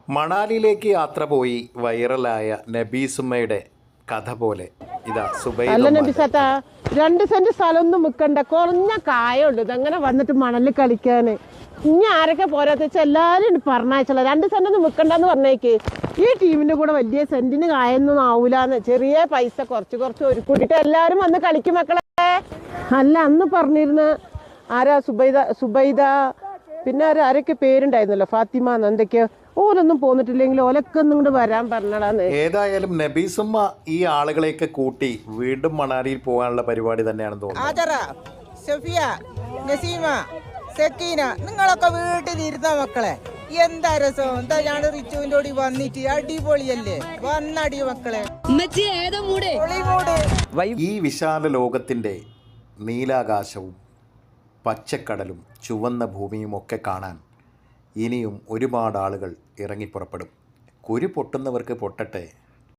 മണാലിയിലേക്ക് യാത്ര പോയി വൈറലായ നബീസുമ്മയുടെ കഥ പോലെ ഇതാ അല്ല സുബൈദ നബിസത്ത 2 സെന്റ് സ്ഥലമൊന്നും വിൽക്കണ്ട, കുറഞ്ഞ കായുള്ളൂ ഇതങ്ങനെ വന്നിട്ട് മണലിൽ കളിക്കാന്. ഇനി ആരൊക്കെ പോരാത്ത വെച്ചാൽ എല്ലാരും പറഞ്ഞയച്ചല്ല, 2 സെന്റ് ഒന്നും വിൽക്കണ്ടെന്ന് പറഞ്ഞേക്ക്. ഈ ടീമിന്റെ കൂടെ വലിയ സെന്റിന് കായൊന്നും ആവൂലാന്ന്, ചെറിയ പൈസ കുറച്ച് ഒരു കൂട്ടിട്ട് എല്ലാരും വന്ന് കളിക്കും മക്കളെ. അല്ല അന്ന് പറഞ്ഞിരുന്ന ആരാ സുബൈദ പിന്നെ ആരൊക്കെ പേരുണ്ടായിരുന്നല്ലോ, ഫാത്തിമ എന്തൊക്കെയോ, ഓലൊന്നും പോന്നിട്ടില്ലെങ്കിൽ ഓലൊക്കെ ഒന്നും ഇങ്ങോട്ട് വരാൻ പറഞ്ഞടാന്ന്. ഏതായാലും നബീസുമ്മ ഈ ആളുകളെയൊക്കെ കൂട്ടി വീണ്ടും മണാലിയിൽ പോകാനുള്ള പരിപാടി തന്നെയാണെന്ന് തോന്നുന്നു. ആദറ, സഫിയ, നസീമ, സക്കീന, നിങ്ങളൊക്കെ വീട്ടിൽ ഇരുന്ന മക്കളെ. എന്താ രസം, എന്താ ഞാൻ റിച്ചുവിന്റെ കൂടി വന്നിട്ട് അടിപൊളിയല്ലേ, വന്നടി മക്കളെ. ഈ വിശാല ലോകത്തിന്റെ നീലാകാശവും പച്ചക്കടലും ചുവന്ന ഭൂമിയും ഒക്കെ കാണാൻ ഇനിയും ഒരുപാട് ആളുകൾ ഇറങ്ങിപ്പുറപ്പെടും. കുരു പൊട്ടുന്നവർക്ക് പൊട്ടട്ടെ.